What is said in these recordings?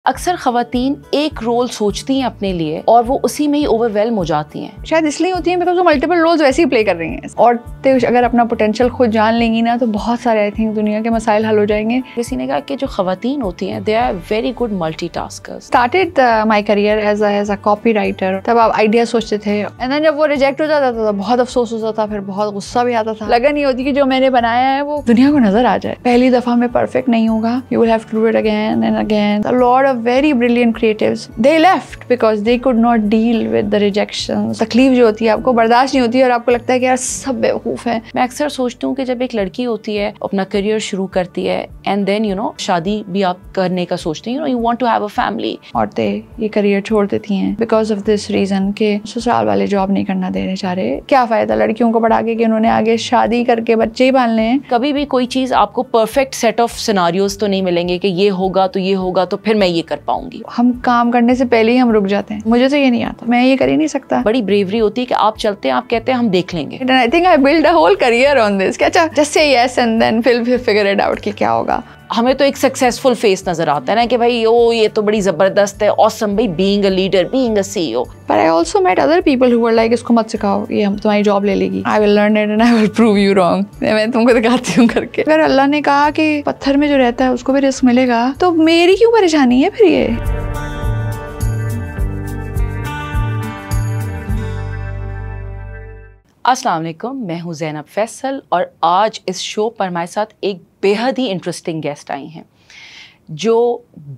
अक्सर ख़वातीन एक रोल सोचती हैं अपने लिए और वो उसी में ही ओवरवेल्म हो जाती हैं। शायद इसलिए होती हैं बिकॉज वो मल्टीपल रोल्स वैसे ही प्ले कर रही हैं। औरतें अगर अपना पोटेंशियल खुद जान लेंगी ना तो बहुत सारे आई थिंक दुनिया के मसाइल हल हो जाएंगे। किसी ने कहा कि जो ख़वातीन होती हैं they are very good multitaskers. Started my career as a copywriter. तब आप आइडिया सोचते थे एंड देन जब वो रिजेक्ट हो जाता था तो बहुत अफसोस होता था, फिर बहुत गुस्सा भी आता था। लगन नहीं होती कि जो मैंने बनाया है वो दुनिया को नजर आ जाए। पहली दफा में परफेक्ट नहीं होगा, you will have to do it again and again. A lot of very brilliant creatives they left because they could not deal with the rejections। तकलीफ जो होती है आपको बर्दाश्त नहीं होती है और आपको लगता है कि यार सब बेवकूफ है। मैं अक्सर सोचती हूँ कि जब एक लड़की होती है अपना करियर शुरू करती है एंड देन शादी भी आप करने का सोचती हैं, you want to have a family। औरतें ये करियर छोड़ देती हैं बिकॉज ऑफ दिस रीजन के ससुराल वाले जॉब नहीं करना देने चाह रहे। क्या फायदा लड़कियों को पढ़ा के कि उन्होंने आगे शादी करके बच्चे ही पालने हैं। कभी भी कोई चीज आपको परफेक्ट सेट ऑफ सिनारियोज तो नहीं मिलेंगे कि ये होगा तो फिर मैं ये कर पाऊंगी। हम काम करने से पहले ही हम रुक जाते हैं। मुझे तो ये नहीं आता, मैं ये कर ही नहीं सकता। बड़ी ब्रेवरी होती है कि आप चलते हैं, आप कहते हैं हम देख लेंगे। I think I build a whole career on this कि अच्छा just say yes and then फिर फिगर इट आउट कि क्या होगा। हमें तो एक सक्सेसफुल फेस नजर आता है ना कि भाई ओ ये तो बड़ी जबरदस्त है, ऑसम भाई, being a leader, being a CEO. But I also met other people who were like इसको मत सिखाओ, ये हम तुम्हारी जॉब ले लेगी। I will learn it and I will prove you wrong। मैं तुमको दिखाती हूँ करके। अगर अल्लाह ने कहा कि पत्थर में जो रहता है उसको भी रिस्क मिलेगा तो मेरी क्यों परेशानी है फिर ये। अस्सलाम वालेकुम, मैं हूँ ज़ैनब फैसल और आज इस शो पर हमारे साथ एक बेहद ही इंटरेस्टिंग गेस्ट आई हैं जो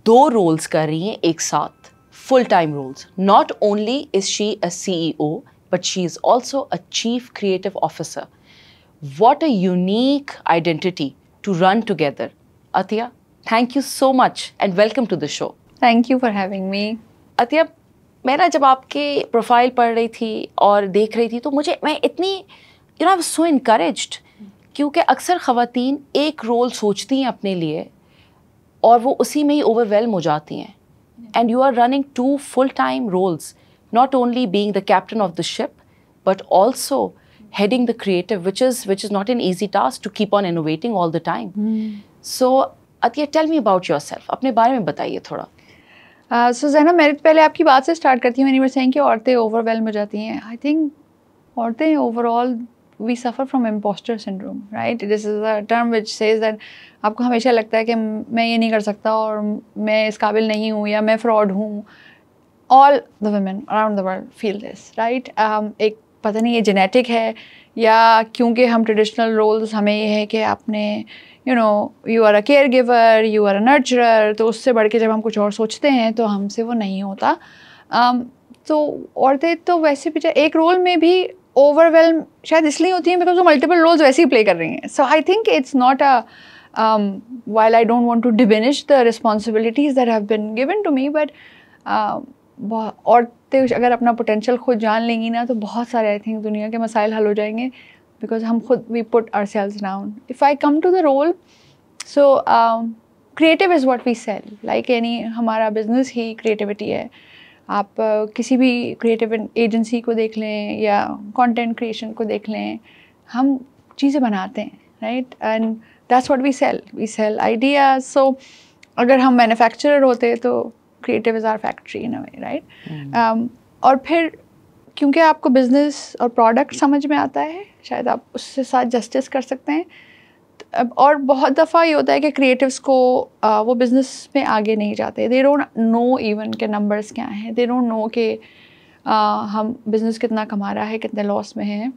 2 रोल्स कर रही हैं एक साथ, full time roles. Not only is she a CEO but she is also a chief creative officer. What a unique identity to run together. Atiya, thank you so much and welcome to the show. Thank you for having me. Atiya, मैं ना जब आपके profile पढ़ रही थी और देख रही थी तो मैं इतनी आई वाज सो इनकरेज्ड, क्योंकि अक्सर ख़वातीन एक रोल सोचती हैं अपने लिए और वो उसी में ही ओवरवेल्म हो जाती हैं। And you are running 2 full time roles, not only being the captain of the ship but also heading the creative, which is not an easy task to keep on innovating all the time. So Atiya, tell me about yourself। अपने बारे में बताइए थोड़ा। सो ज़ैनब, मैं पहले आपकी बात से स्टार्ट करती हूँ। मैंने saying कि औरतें ओवरवेल्म हो जाती हैं। आई थिंक औरतें overall we suffer from impostor syndrome, right. This is a term which says that आपको हमेशा लगता है कि मैं ये नहीं कर सकता और मैं इस काबिल नहीं हूँ या मैं फ्रॉड हूँ। All the women around the world feel this, right. एक पता नहीं ये जेनेटिक है या क्योंकि हम ट्रेडिशनल रोल्स हमें ये है कि आपने you are a care giver, you are a nurturer, तो उससे बढ़ के जब हम कुछ और सोचते हैं तो हमसे वो नहीं होता। तो औरतें तो वैसे भी एक रोल में भी ओवरवेल्म शायद इसलिए होती हैं बिकॉज वो मल्टीपल रोल्स वैसे ही प्ले कर रही हैं। So I think it's not a while I don't want to diminish the responsibilities that have been given to me, but औरतें अगर अपना पोटेंशियल खुद जान लेंगी ना तो बहुत सारे आई थिंक दुनिया के मसाइल हल हो जाएंगे बिकॉज हम खुद we put ourselves down. If I come to the role, so creative is what we sell, like any हमारा बिजनेस ही क्रिएटिविटी है। आप किसी भी क्रिएटिव एजेंसी को देख लें या कंटेंट क्रिएशन को देख लें, हम चीज़ें बनाते हैं, right, and that's what we sell ideas. So अगर हम मैन्युफैक्चरर होते तो creative is our factory in a way, right. और फिर क्योंकि आपको बिजनेस और प्रोडक्ट समझ में आता है, शायद आप उससे साथ जस्टिस कर सकते हैं। और बहुत दफ़ा ये होता है कि क्रिएटिव्स को वो बिज़नेस में आगे नहीं जाते। दे डोंट नो इवन के नंबर्स क्या हैं, दे डोंट नो कि हम बिज़नेस कितना कमा रहा है, कितने लॉस में है।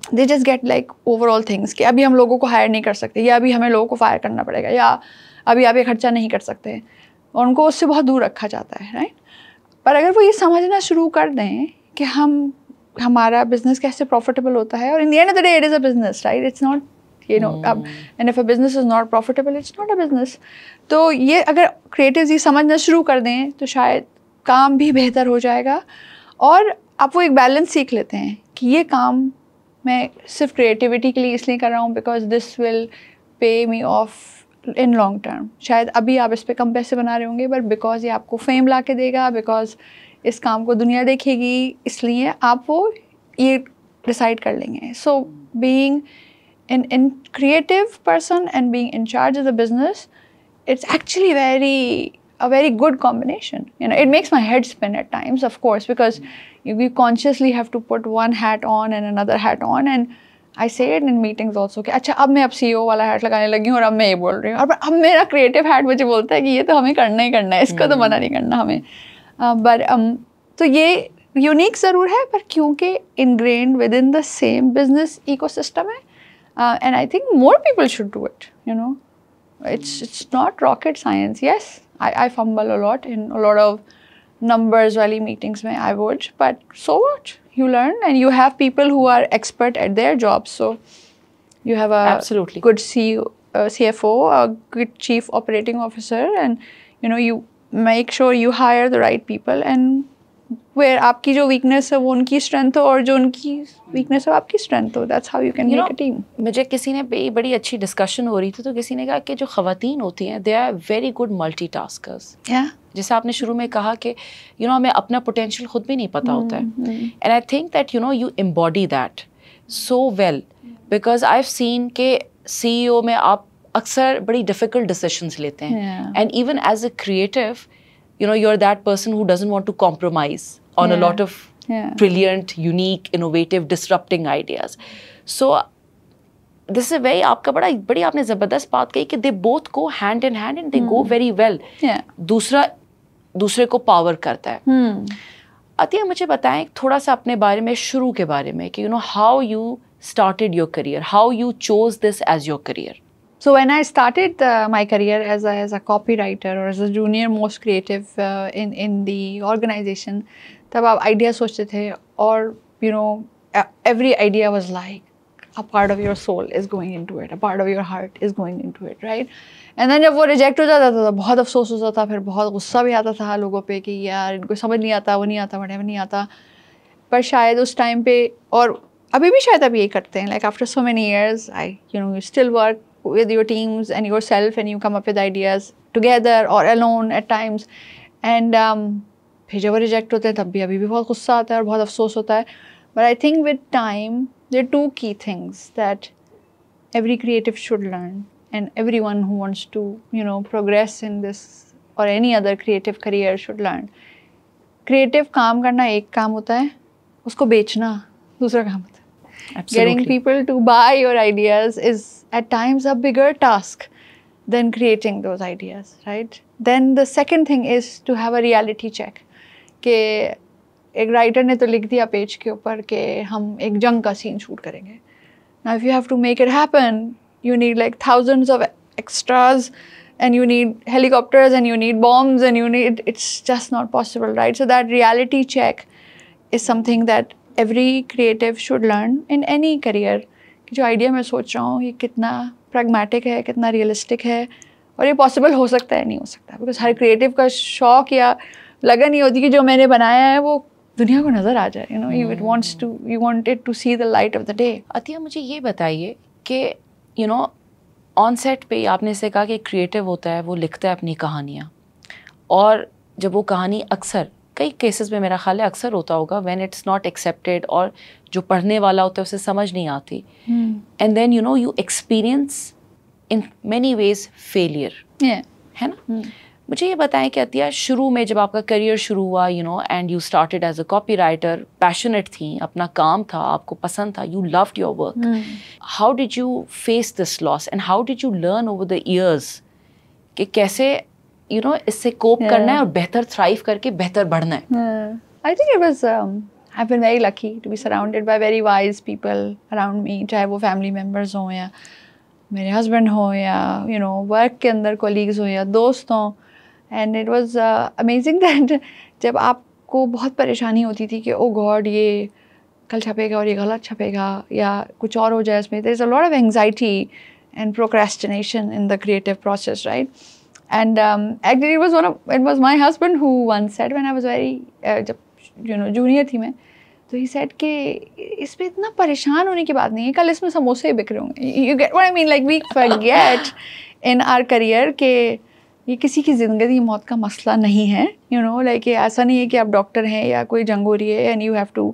They just get like overall things कि अभी हम लोगों को हायर नहीं कर सकते या अभी हमें लोगों को फायर करना पड़ेगा या अभी आप ये खर्चा नहीं कर सकते, और उनको उससे बहुत दूर रखा जाता है, राइट। पर अगर वो ये समझना शुरू कर दें कि हमारा बिजनेस कैसे प्रॉफिटेबल होता है, और in the end of the day it is a business, right, it's not and if a business is not profitable it's not a business. तो ये अगर क्रिएटिव्स ये समझना शुरू कर दें तो शायद काम भी बेहतर हो जाएगा और आप वो एक बैलेंस सीख लेते हैं कि ये काम मैं सिर्फ क्रिएटिविटी के लिए इसलिए कर रहा हूँ because this will pay me of in long term. शायद अभी आप इस पे कम पैसे बना रहे होंगे बट बिकॉज ये आपको फेम ला के देगा, बिकॉज इस काम को दुनिया देखेगी, इसलिए आप वो ये डिसाइड कर लेंगे। So being in creative person and being in charge of the business, it's actually very a very good combination. You know, it makes my head spin at times, of course, because you consciously have to put one hat on and another hat on, and I say it in meetings also कि अच्छा अब मैं अब CEO वाला hat लगाने लगी हूँ और अब मैं ये बोल रही हूँ, और अब मेरा creative hat मुझे बोलता है कि ये तो हमें करना ही करना है, इसको तो मना नहीं करना हमें. But तो ये यूनिक ज़रूर है, पर क्योंकि ingrained within the same business ecosystem है, and I think more people should do it. You know, it's not rocket science. Yes, I fumble a lot in a lot of numbers वाली meetings में I would, but so what? You learn, and you have people who are expert at their jobs. So you have a Absolutely. good CEO, CFO, a good chief operating officer, and you know, you make sure you hire the right people, and where आपकी जो weakness है वो उनकी strength हो, और जो उनकी weakness है वो आपकी strength हो. That's how you can make a team. मुझे किसी ने बड़ी अच्छी discussion हो रही थी, तो किसी ने कहा कि जो ख़वातीन होती हैं they are very good multitaskers. Yeah. जैसे आपने शुरू में कहा कि हमें अपना पोटेंशियल खुद भी नहीं पता होता है, and I think that you embody that so well, because I have seen के CEO में आप अक्सर बड़ी डिफिकल्ट डिसीजंस लेते हैं, and even as a creative you are that person who doesn't want to compromise on a lot of brilliant, unique, innovative, disrupting ideas. So this is very आपका बड़ी आपने ज़बरदस्त बात कही कि they both go hand in hand and they go very well. दूसरे को power करता है. अतिया, मुझे बताएं थोड़ा सा अपने बारे में, शुरू के बारे में, कि how you started your career, how you chose this as your career. So when I started my career as a copywriter or as a junior most creative in the organization, तब आप idea सोचते थे, और every idea was like a part of your soul is going into it, a part of your heart is going into it, right? And then जब वो reject हो जाता था तो बहुत अफसोस होता था, फिर बहुत गुस्सा भी आता था लोगों पे कि यार इनको समझ नहीं आता, वो नहीं आता, whatever नहीं आता. पर शायद उस टाइम पे, और अभी भी शायद अभी ये करते हैं, like after so many years, you still work with your teams and yourself, and you come up with ideas together or alone at times, and फिर जब वो reject होते हैं तब भी अभी भी बहुत गुस्सा आता है और बहुत अफसोस होता है. But I think with time, there are two key things that every creative should learn, and everyone who wants to, progress in this or any other creative career should learn. Creative काम करना एक काम होता है, उसको बेचना दूसरा काम होता है. Absolutely. Getting people to buy your ideas is at times a bigger task than creating those ideas, right? Then the second thing is to have a reality check. कि एक राइटर ने तो लिख दिया पेज के ऊपर कि हम एक जंग का सीन शूट करेंगे. Now if you have to make it happen, you need like thousands of extras, and you need helicopters, and you need bombs, and it's just not possible, right? So that reality check is something that every creative should learn in any career. कि जो idea मैं सोच रहा हूँ ये कितना pragmatic है, कितना realistic है, और ये possible हो सकता है, नहीं हो सकता. Because हर creative का शौक या लगन नहीं होती कि जो मैंने बनाया है वो दुनिया को नज़र आ जाए. You want it to see the light of the day. Atiya, मुझे ये बताइए कि ऑन सेट पे आपने से कहा कि क्रिएटिव होता है, वो लिखता है अपनी कहानियाँ, और जब वो कहानी अक्सर कई केसेस में मेरा ख्याल है अक्सर होता होगा व्हेन इट्स नॉट एक्सेप्टेड, और जो पढ़ने वाला होता है उसे समझ नहीं आती, and then you experience in many ways failure, है ना. मुझे ये बताएं कि अतिया, शुरू में जब आपका करियर शुरू हुआ, and you started as a copywriter, passionate थी, अपना काम था, आपको पसंद था, you loved your work. How did you face this loss, and how did you learn over the years कि कैसे इससे कोप करना है और बेहतर थ्राइव करके बेहतर बढ़ना है? I think it was I've been very lucky to be surrounded by very wise people around me, चाहे वो family members हों या मेरे husband हो या work के अंदर colleagues हो या दोस्त हों. And it was amazing that जब आपको बहुत परेशानी होती थी कि oh God, ये कल छपेगा और ये गलत छपेगा या कुछ और हो जाए इसमें, there is a lot of anxiety and procrastination in the creative process, right? And actually it was my husband who once said when I was very जब junior थी मैं, तो he said कि इसमें इतना परेशान होने की बात नहीं है, कल इसमें समोसे ही बिक रहे होंगे. You get what I mean? Like we forget in our career कि ये किसी की ज़िंदगी मौत का मसला नहीं है. Like ऐसा नहीं है कि आप डॉक्टर हैं या कोई जंग हो रही है and you have to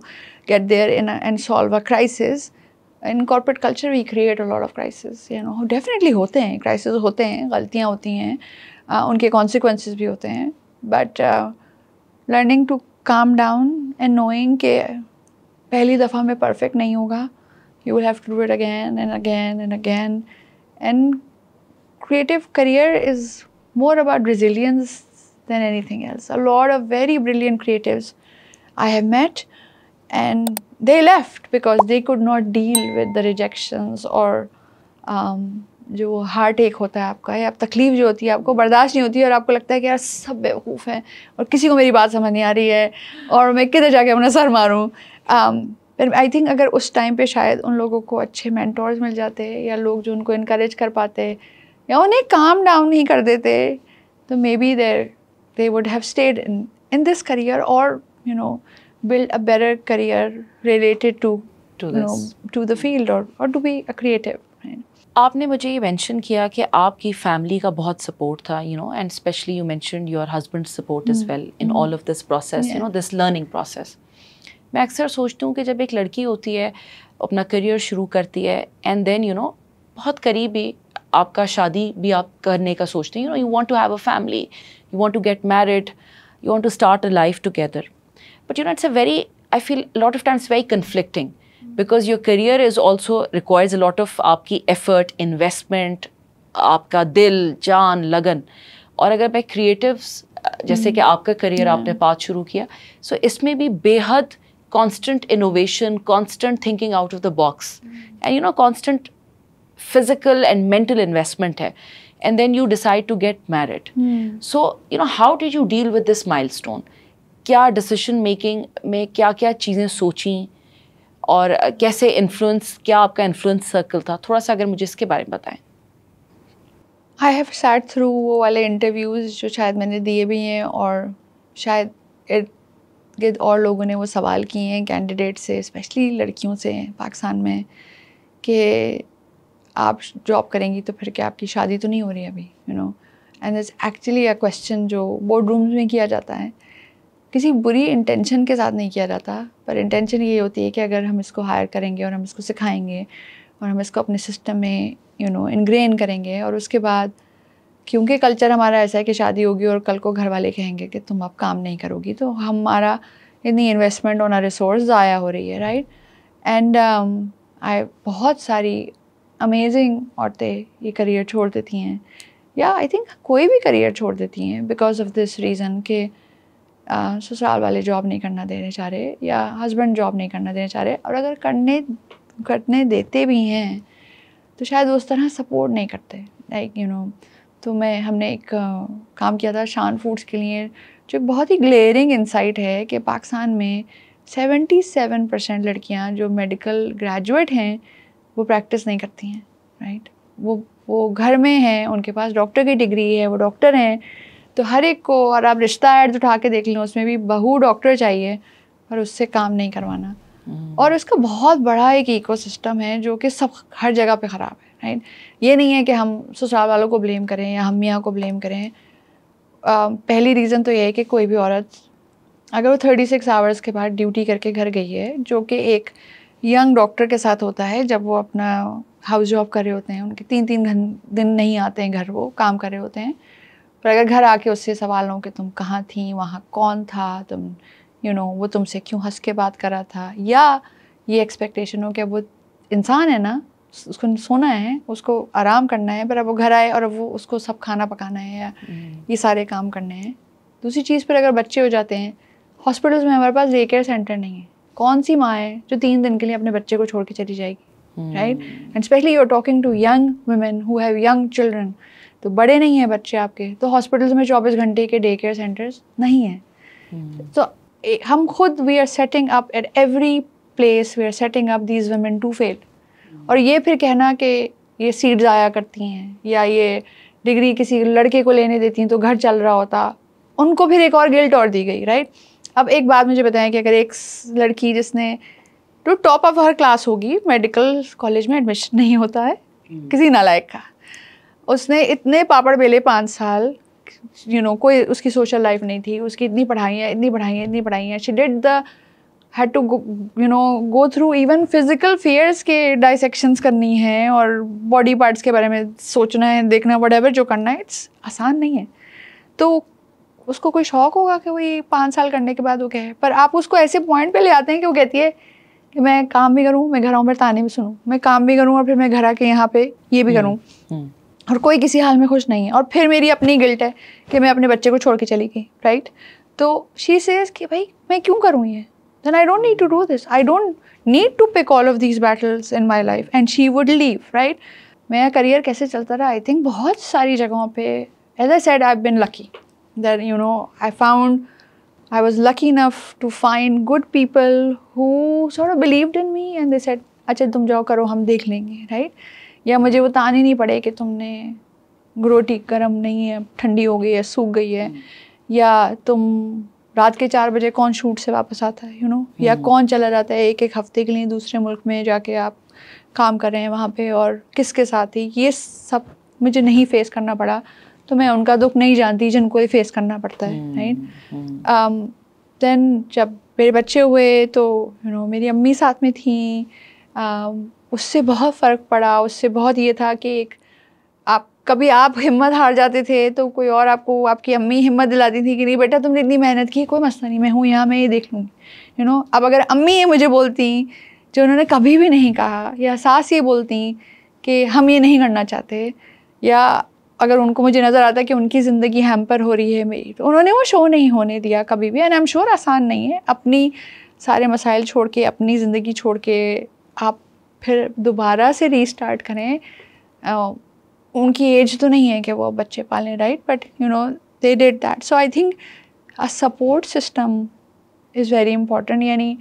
get there and solve a crisis. In corporate culture we create a lot of crises. Definitely होते हैं crises, होते हैं, गलतियाँ होती हैं, उनके कॉन्सिक्वेंसेस भी होते हैं, but learning to calm down and knowing कि पहली दफ़ा में परफेक्ट नहीं होगा, you will have to do it again and again and again. And creative career is more about resilience than anything else. A lot of very brilliant creatives I have met, and they left because they could not deal with the rejections or जो heart एक होता है आपका, या तकलीफ जो होती है आपको बर्दाश्त नहीं होती है और आपको लगता है कि यार सब बेवकूफ़ हैं और किसी को मेरी बात समझ नहीं आ रही है और मैं किधर जाके अपना सर मारूं. पर आई थिंक अगर उस टाइम पे शायद उन लोगों को अच्छे मेंटोर्स मिल जाते या लोग जो उनको इनकरेज कर पाते या उन्हें काम डाउन नहीं कर देते, तो may be they would have stayed in this career, or build a better career related to the field or to be a creative. आपने मुझे ये मेंशन किया कि आपकी फैमिली का बहुत सपोर्ट था, and specially you mentioned your husband support as well in all of this process, this learning process. मैं अक्सर सोचती हूँ कि जब एक लड़की होती है, अपना करियर शुरू करती है, एंड देन बहुत करीबी आपका शादी भी आप करने का सोचते हैं, you want to have a family, you want to get married, you want to start a life together, but it's a very, I feel lot of times very conflicting, because your career is also requires a lot of आपकी effort, investment, आपका दिल, जान, लगन. और अगर मैं creatives जैसे कि आपका करियर आपने पाथ शुरू किया, सो इसमें भी बेहद constant innovation, constant thinking out of the box, and constant physical and mental investment hai. And then you decide to get married. So how did you deal with this milestone? क्या decision making में क्या चीज़ें सोची और कैसे influence, क्या आपका influence circle था, थोड़ा सा अगर मुझे इसके बारे में बताएं. I have sat through वो वाले interviews जो शायद मैंने दिए भी हैं, और शायद और लोगों ने वो सवाल किए हैं कैंडिडेट से, स्पेशली लड़कियों से पाकिस्तान में, कि आप जॉब करेंगी तो फिर क्या आपकी शादी तो नहीं हो रही अभी, and it's actually a question जो बोर्ड रूम्स में किया जाता है. किसी बुरी इंटेंशन के साथ नहीं किया जाता, पर इंटेंशन ये होती है कि अगर हम इसको हायर करेंगे और हम इसको सिखाएंगे और हम इसको अपने सिस्टम में इनग्रेन करेंगे, और उसके बाद क्योंकि कल्चर हमारा ऐसा है कि शादी होगी और कल को घर वाले कहेंगे कि तुम अब काम नहीं करोगी, तो हमारा इतनी इन्वेस्टमेंट ऑन अ रिसोर्स ज़ाया हो रही है, राइट. एंड बहुत सारी अमेजिंग औरतें ये करियर छोड़ देती हैं, या आई थिंक कोई भी करियर छोड़ देती हैं बिकॉज ऑफ दिस रीज़न कि ससुराल वाले जॉब नहीं करना देने चाह रहे या हस्बैंड जॉब नहीं करना देने चाह रहे, और अगर करने देते भी हैं तो शायद उस तरह सपोर्ट नहीं करते, लाइक तो हमने एक काम किया था शान फूड्स के लिए, जो बहुत ही ग्लेयरिंग इंसाइट है कि पाकिस्तान में 77% लड़कियां जो मेडिकल ग्रेजुएट हैं वो प्रैक्टिस नहीं करती हैं, राइट. वो घर में हैं, उनके पास डॉक्टर की डिग्री है, वो डॉक्टर हैं, तो हर एक को, और आप रिश्ता ऐड उठा के देख लें, उसमें भी बहू डॉक्टर चाहिए, पर उससे काम नहीं करवाना. और उसका बहुत बड़ा एक इकोसिस्टम है जो कि सब हर जगह पे ख़राब है, राइट. ये नहीं है कि हम ससुराल वालों को ब्लेम करें या हम मियाँ को ब्लेम करें. पहली रीज़न तो ये है कि कोई भी औरत अगर वो 36 आवर्स के बाद ड्यूटी करके घर गई है, जो कि एक यंग डॉक्टर के साथ होता है जब वो अपना हाउस जॉब कर रहे होते हैं, उनके 3-3 दिन नहीं आते हैं घर, वो काम कर रहे होते हैं, पर अगर घर आके उससे सवाल हो कि तुम कहाँ थी, वहाँ कौन था, तुम वो तुमसे क्यों हंस के बात कर रहा था, या ये एक्सपेक्टेशन हो कि वो इंसान है ना, उसको सोना है, उसको आराम करना है, पर अब वो घर आए और अब वो उसको सब खाना पकाना है या ये सारे काम करने हैं. दूसरी चीज़ पर अगर बच्चे हो जाते हैं, हॉस्पिटल्स में हमारे पास डे केयर सेंटर नहीं है. कौन सी माँ है जो 3 दिन के लिए अपने बच्चे को छोड़ के चली जाएगी, right. And specially you are talking to young women who have young children, तो बड़े नहीं हैं बच्चे आपके, तो हॉस्पिटल्स में 24 घंटे के डे केयर सेंटर्स नहीं हैं. तो हम खुद we are setting up at every place, we are setting up these women to fail. और ये फिर कहना कि ये सीट ज़ाया करती हैं या ये डिग्री किसी लड़के को लेने देती हैं तो घर चल रहा होता, उनको फिर एक और गिल्ट और दी गई, राइट. अब एक बात मुझे बताएं कि अगर एक लड़की जिसने तो टॉप ऑफ हर क्लास होगी, मेडिकल कॉलेज में एडमिशन नहीं होता है किसी नालायक का, उसने इतने पापड़ बेले 5 साल, कोई उसकी सोशल लाइफ नहीं थी, उसकी इतनी पढ़ाई है, she did the had to go through even physical fears के dissections करनी है और body parts के बारे में सोचना है, देखना, whatever जो करना है, it's आसान नहीं है. तो उसको कोई शौक होगा कि वो ये 5 साल करने के बाद वो कहे, पर आप उसको ऐसे पॉइंट पे ले आते हैं कि वो कहती है कि मैं काम भी करूँ, मैं घर आऊँ पर ताने भी सुनूँ, मैं काम भी करूँ और फिर मैं घर आके यहाँ पे ये भी करूँ, और कोई किसी हाल में खुश नहीं है, और फिर मेरी अपनी गिल्ट है कि मैं अपने बच्चे को छोड़ के चली गई, राइट. तो शी सेज कि भाई मैं क्यों करूँ ये, then I don't need to do this, I don't need to pick all of these battles in my life, and she would leave, right. मेरा करियर कैसे चलता रहा, आई थिंक बहुत सारी जगहों पे, as I said, I've been lucky that I was lucky enough to find good people who sort of believed in me and they said अच्छा तुम जाओ करो, हम देख लेंगे, राइट. या मुझे वो ताने नहीं पड़े कि तुमने रोटी गर्म नहीं है, ठंडी हो गई है, सूख गई है, या तुम रात के 4 बजे कौन शूट से वापस आता है, या कौन चला जाता है एक हफ्ते के लिए दूसरे मुल्क में जाके आप काम कर रहे हैं वहाँ पे और किसके साथ ही, ये सब मुझे नहीं फेस करना पड़ा. तो मैं उनका दुख नहीं जानती जिनको ये फेस करना पड़ता है, राइट. देन जब मेरे बच्चे हुए तो मेरी अम्मी साथ में थी, उससे बहुत फ़र्क पड़ा. उससे बहुत ये था कि कभी आप हिम्मत हार जाते थे तो कोई और आपको, आपकी अम्मी हिम्मत दिलाती थी कि नहीं बेटा तुमने इतनी मेहनत की, कोई मसला नहीं, मैं हूँ यहाँ, मैं ये देख लूँगी. अब अगर अम्मी ये मुझे बोलती जो उन्होंने कभी भी नहीं कहा, या सास ये बोलती कि हम ये नहीं करना चाहते, या अगर उनको मुझे नज़र आता कि उनकी ज़िंदगी हैम्पर हो रही है मेरी, तो उन्होंने वो शो नहीं होने दिया कभी भी. एंड आई एम श्योर आसान नहीं है अपनी सारे मसाइल छोड़ के, अपनी ज़िंदगी छोड़ के आप फिर दोबारा से रीस्टार्ट करें. उनकी एज तो नहीं है कि वो बच्चे पालें, right, but they did that. So I think a support system is very important. यानी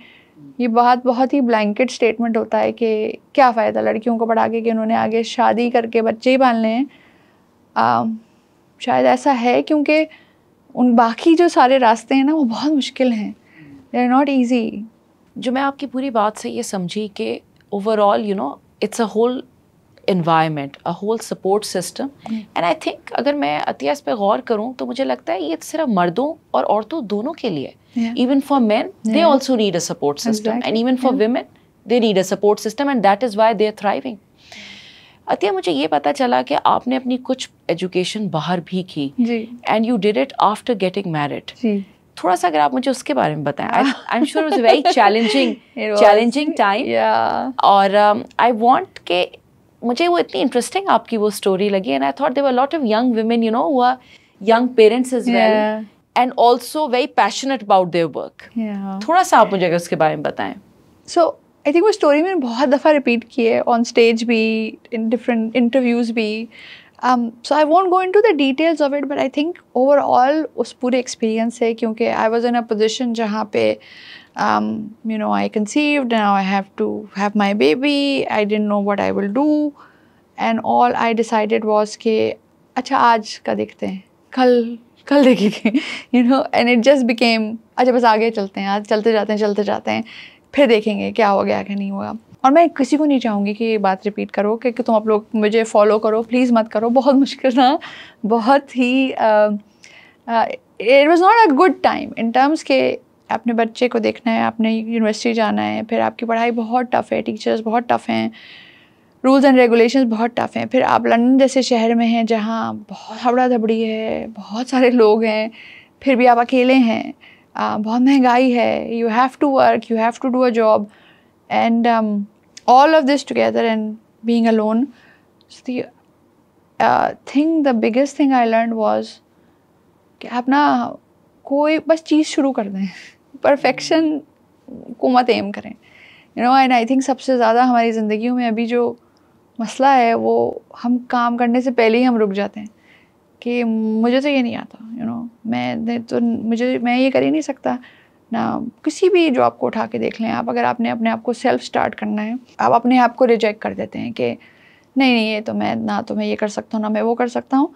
ये बात बहुत ही ब्लैंकेट स्टेटमेंट होता है कि क्या फ़ायदा लड़कियों को पढ़ा के कि उन्होंने आगे शादी करके बच्चे ही पालने हैं. शायद ऐसा है क्योंकि उन बाकी जो सारे रास्ते हैं ना वो बहुत मुश्किल हैं, दे आर नॉट ईजी. जो मैं आपकी पूरी बात से ये समझी कि overall it's a whole environment, a whole support system. And I think अगर मैं अतिया इस पे गौर करूँ तो मुझे लगता है ये सिर्फ मर्दों और औरतों दोनों के लिए, even for men they also need a support system, and even for women they need a support system, and that is why they are thriving. Atiya मुझे ये पता चला कि आपने अपनी कुछ एजुकेशन बाहर भी की, and you did it after getting married. थोड़ा सा अगर आप मुझे उसके बारे में बताएं. I'm sure it was a very challenging time. और I want के मुझे वो इतनी इंटरेस्टिंग आपकी वो स्टोरी लगी, and I thought there were a lot of young women who are young parents as well and also very passionate about their work. थोड़ा सा आप मुझे उसके बारे में बताएं. सो आई थिंक वो स्टोरी मैंने बहुत दफ़ा रिपीट की है, ऑन स्टेज भी, इन डिफरेंट इंटरव्यूज़ भी. So I won't go into the details of it, but I think overall उस पूरे एक्सपीरियंस से, क्योंकि I was in a position जहाँ पे I conceived, now I have to have my baby, I didn't know what I will do, and all I decided was कि अच्छा आज का देखते हैं, कल देखेंगे, and it just became अच्छा बस आगे चलते हैं, आज चलते जाते हैं, फिर देखेंगे क्या हो गया क्या नहीं हुआ. और मैं किसी को नहीं चाहूँगी कि ये बात रिपीट करो कि तुम आप लोग मुझे फॉलो करो, प्लीज़ मत करो. बहुत मुश्किल था, बहुत ही it was not a good time in terms के अपने बच्चे को देखना है, आपने यूनिवर्सिटी जाना है, फिर आपकी पढ़ाई बहुत टफ़ है, टीचर्स बहुत टफ़ हैं, रूल्स एंड रेगुलेशंस बहुत टफ़ हैं. फिर आप लंदन जैसे शहर में हैं जहाँ बहुत हबड़ा धबड़ी है, बहुत सारे लोग हैं, फिर भी आप अकेले हैं, बहुत महंगाई है, you have to work, you have to do a job, and all of this together and being alone. The biggest thing I learn was कि आप ना कोई बस चीज़ शुरू कर दें, परफेक्शन को मत एम करें. एंड आई थिंक सबसे ज़्यादा हमारी ज़िंदगियों में अभी जो मसला है वो हम काम करने से पहले ही हम रुक जाते हैं कि मुझे तो ये नहीं आता, मैं ये कर ही नहीं सकता ना. किसी भी जॉब को उठा के देख लें आप, अगर आपने अपने आप को सेल्फ स्टार्ट करना है, आप अपने आप को रिजेक्ट कर देते हैं कि नहीं ये तो मैं ये कर सकता हूँ, ना मैं वो कर सकता हूँ.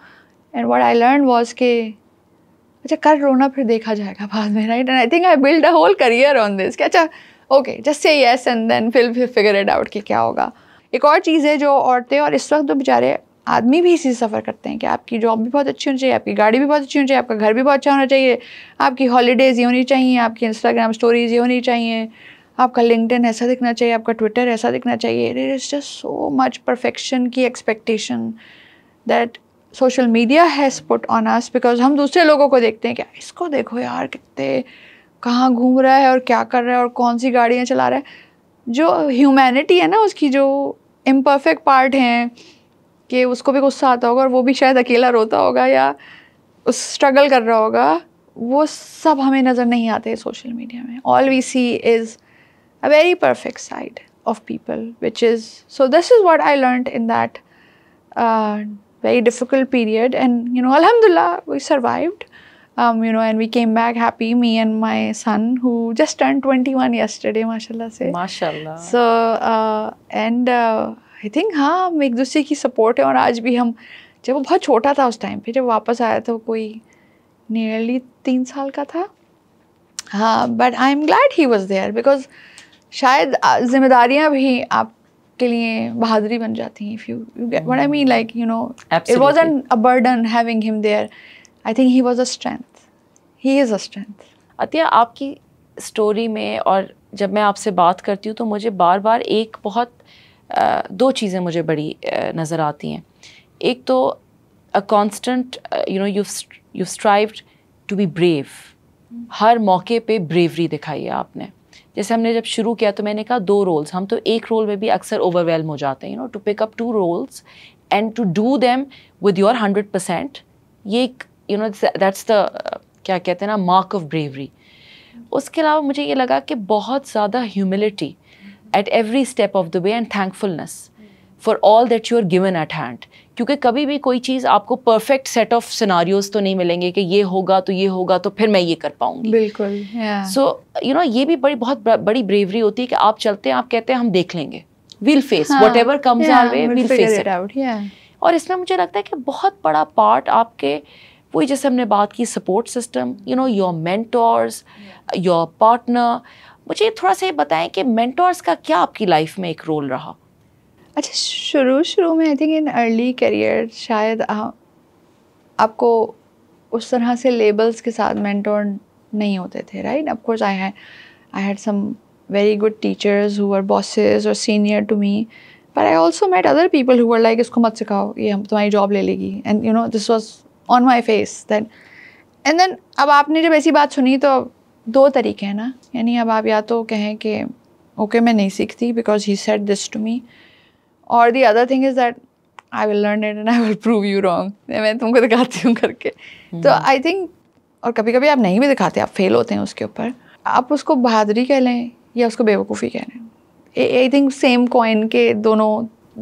And what I learn was के अच्छा कर लो ना, फिर देखा जाएगा बाद में, right. And I think I build a whole career on this कि अच्छा okay just say yes and then फिर फिगर इट आउट कि क्या होगा. एक और चीज़ है जो औरतें, और इस वक्त तो बेचारे आदमी भी इसी से सफ़र करते हैं कि आपकी जॉब भी बहुत अच्छी होनी चाहिए, आपकी गाड़ी भी बहुत अच्छी होनी चाहिए, आपका घर भी बहुत अच्छा होना चाहिए, आपकी हॉलीडेज़ ये होनी चाहिए, आपकी इंस्टाग्राम स्टोरीज़ ये होनी चाहिए, आपका लिंक्डइन ऐसा दिखना चाहिए, आपका ट्विटर ऐसा दिखना चाहिए. There is just so much perfection की expectation that social media has put on us, because हम दूसरे लोगों को देखते हैं कि इसको देखो यार कितने कहाँ घूम रहा है और क्या कर रहा है और कौन सी गाड़ियाँ चला रहा है. जो ह्यूमैनिटी है ना, उसकी जो इम्परफेक्ट पार्ट हैं कि उसको भी गुस्सा आता होगा और वो भी शायद अकेला रोता होगा या उस स्ट्रगल कर रहा होगा, वो सब हमें नज़र नहीं आते सोशल मीडिया में. All we see is a very perfect side of people, which is so this is what I learned in that very difficult period, and you know, alhamdulillah, we survived, you know, and we came back happy, me and my son who just turned 21 yesterday, mashallah se. माशाल्लाह. So and I think हाँ, हम एक दूसरे की support है. और आज भी हम, जब वो बहुत छोटा था उस टाइम पे, जब वापस आया था, कोई नियरली 3 साल का था, हाँ, but I am glad he was there, because शायद जिम्मेदारियाँ भी आप के लिए बहादुरी बन जाती हैं. If you get what I mean, like you know, it wasn't a burden having him there. I think he was a strength, he is a strength. Atiya, आपकी स्टोरी में और जब मैं आपसे बात करती हूँ तो मुझे बार बार एक बहुत दो चीज़ें मुझे बड़ी नज़र आती हैं. एक तो a constant, you know, you strived to be brave. हर मौके पे ब्रेवरी दिखाई है आपने. जैसे हमने जब शुरू किया तो मैंने कहा 2 रोल्स, हम तो एक रोल में भी अक्सर ओवरवेलम हो जाते हैं, you know, to pick up 2 roles and to do them with your 100%. ये एक, यू नो, दैट्स द क्या कहते हैं ना, मार्क ऑफ ब्रेवरी. उसके अलावा मुझे ये लगा कि बहुत ज़्यादा humility at every step of the way and thankfulness for all that you are given at hand. क्योंकि कभी भी कोई चीज़ आपको परफेक्ट सेट ऑफ सिनारियोज तो नहीं मिलेंगे कि ये होगा तो फिर मैं ये कर पाऊंगी. बिल्कुल. सो यू नो, ये भी बहुत बड़ी ब्रेवरी होती है कि आप चलते हैं, आप कहते हैं हम देख लेंगे, we'll face whatever comes our way, we'll face it. और इसमें मुझे लगता है कि बहुत बड़ा पार्ट आपके, वही जैसे हमने बात की, support system, you know, your mentors, your partner. मुझे थोड़ा सा ये बताएं कि मेंटोर्स का क्या आपकी लाइफ में एक रोल रहा. अच्छा, शुरू में I think in early career शायद आपको उस तरह से लेबल्स के साथ मेंटोर नहीं होते थे, right? Of course I had some very good teachers who were bosses और senior to me, but I also met other people who were like, इसको मत सिखाओ, ये हम तुम्हारी जॉब ले लेगी, and you know, this was on my face then. And then अब आपने जब ऐसी बात सुनी तो 2 तरीके हैं ना, यानी अब आप या तो कहें कि ओके मैं नहीं सीखती because he said this to me, or the other thing is that I will learn it and I will prove you wrong. मैं तुमको दिखाती हूँ करके. तो I think, और कभी कभी आप नहीं भी दिखाते, आप फेल होते हैं उसके ऊपर, आप उसको बहादुरी कह लें या उसको बेवकूफ़ी कह लें. I think सेम कॉइन के दोनों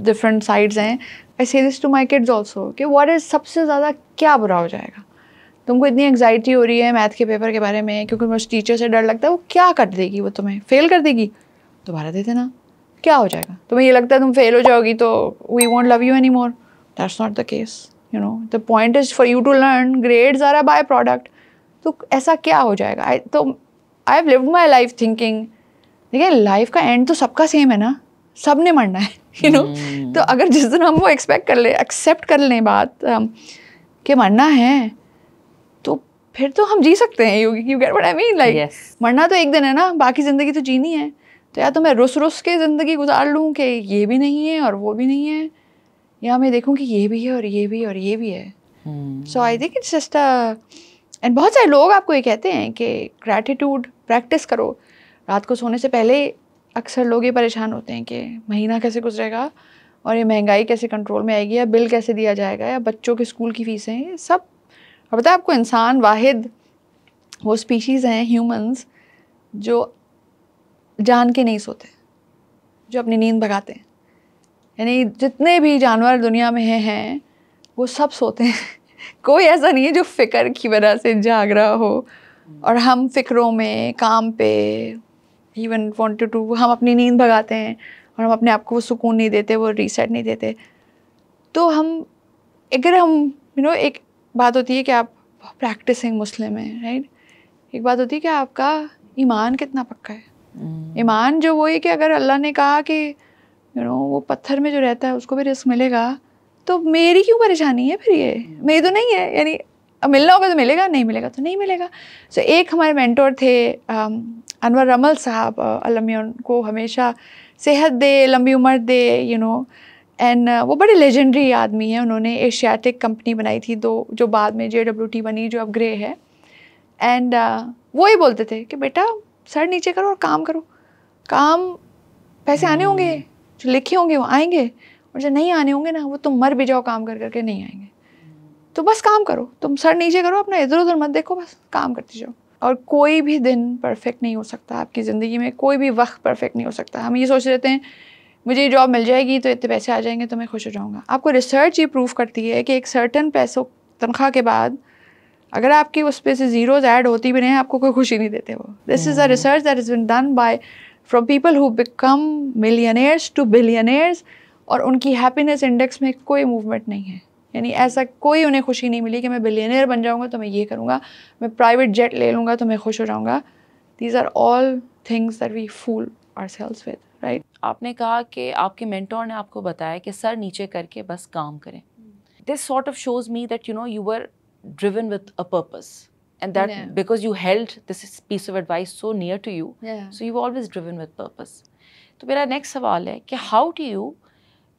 डिफरेंट साइड्स हैं. I say this to my kids also कि what is, सबसे ज़्यादा क्या बुरा हो जाएगा? तुमको इतनी एंग्जाइटी हो रही है मैथ के पेपर के बारे में क्योंकि उस टीचर से डर लगता है, वो क्या कर देगी, वो तुम्हें फेल कर देगी, दोबारा दे देना, क्या हो जाएगा? तुम्हें ये लगता है तुम फेल हो जाओगी तो we won't love you any more. That's not the case, you know, the point is for you to learn. Grades are a by product. तो ऐसा क्या हो जाएगा? I have lived my life thinking, देखिए life का end तो सबका same है ना, सब ने मरना है, यू नो. तो अगर जिस दिन हम वो एक्सेप्ट कर लें बात कि मरना है, तो फिर तो हम जी सकते हैं. You get what I mean, like मरना तो एक दिन है ना, बाकी ज़िंदगी तो जीनी है. तो या तो मैं रुस के ज़िंदगी गुजार लूँ कि ये भी नहीं है और वो भी नहीं है, या मैं देखूँ कि ये भी है और ये भी और ये भी है. So I think it's just and बहुत सारे लोग आपको ये कहते हैं कि ग्रैटिट्यूड प्रैक्टिस करो. रात को सोने से पहले अक्सर लोग ये परेशान होते हैं कि महीना कैसे गुजरेगा और ये महंगाई कैसे कंट्रोल में आएगी, या बिल कैसे दिया जाएगा, या बच्चों के स्कूल की फ़ीसें, ये सब. और पता है आपको, इंसान वाहिद वो स्पीशीज़ हैं, ह्यूमंस, जो जान के नहीं सोते, जो अपनी नींद भगाते हैं. यानी जितने भी जानवर दुनिया में हैं वो सब सोते हैं. कोई ऐसा नहीं है जो फ़िक्र की वजह से जाग रहा हो. और हम फ़िक्रों में, काम पे, इवन वांटेड टू, हम अपनी नींद भगाते हैं और हम अपने आप को वो सुकून नहीं देते, वो रीसेट नहीं देते. तो हम, अगर हम, यू नो, एक बात होती है कि आप प्रैक्टिसिंग मुस्लिम हैं, राइट? एक बात होती है कि आपका ईमान कितना पक्का है. ईमान जो वो है कि अगर अल्लाह ने कहा कि यू नो वो पत्थर में जो रहता है उसको भी रिस्क मिलेगा, तो मेरी क्यों परेशानी है फिर, ये मेरी तो नहीं है, यानी अब मिलना होगा तो मिलेगा, नहीं मिलेगा तो नहीं मिलेगा। सो एक हमारे मेंटोर थे अनवर रमल साहब, अल्लाह उनको हमेशा सेहत दे, लंबी उम्र दे, यू नो, एंड वो बड़े लेजेंडरी आदमी हैं। उन्होंने एशियाटिक कंपनी बनाई थी जो बाद में JWT बनी, जो अब ग्रे है। एंड वो ही बोलते थे कि बेटा सर नीचे करो और काम करो, काम पैसे आने होंगे, जो लिखे होंगे वो आएंगे, और जो नहीं आने होंगे ना, वो तुम मर भी जाओ काम कर करके नहीं आएंगे। तो बस काम करो, तुम सर नीचे करो, अपना इधर उधर मत देखो, बस काम करते जाओ। और कोई भी दिन परफेक्ट नहीं हो सकता आपकी ज़िंदगी में, कोई भी वक्त परफेक्ट नहीं हो सकता। हम ये सोच लेते हैं मुझे ये जॉब मिल जाएगी तो इतने पैसे आ जाएंगे तो मैं खुश हो जाऊँगा। आपको रिसर्च ये प्रूव करती है कि एक सर्टन पैसों तनख्वाह के बाद अगर आपकी उस पे से ज़ीरोज़ ऐड होती भी नहीं, आपको कोई खुशी नहीं देते वो। This is a research that is been done by from people who become millionaires to billionaires, और उनकी हैप्पीनेस इंडेक्स में कोई मूवमेंट नहीं है। यानी ऐसा कोई उन्हें खुशी नहीं मिली कि मैं बिलियनियर बन जाऊँगा तो मैं ये करूँगा, मैं प्राइवेट जेट ले लूँगा तो मैं खुश हो जाऊँगा। These are all things that we fool ourselves with, right. आपने कहा कि आपके मेंटोर ने आपको बताया कि सर नीचे करके बस काम करें। This sort of shows me that you were driven with a purpose, and that because you held this piece of advice so near to you, so you've always driven with purpose. तो मेरा next सवाल है कि how do you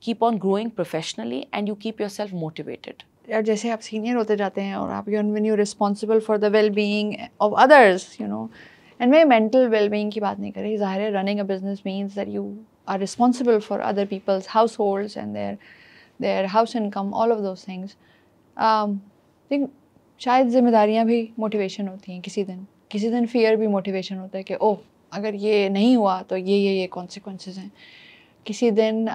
keep on growing professionally and you keep yourself motivated? यार जैसे आप senior होते जाते हैं और आप when you're responsible for the well-being of others, you know, and मैं mental well-being की बात नहीं कर रही, ज़ाहिर है running a business means that you are responsible for other people's households and their house income, all of those things. think शायद जिम्मेदारियाँ भी मोटिवेशन होती हैं। किसी दिन फियर भी मोटिवेशन होता है कि ओह अगर ये नहीं हुआ तो ये कॉन्सिक्वेंसेस हैं। किसी दिन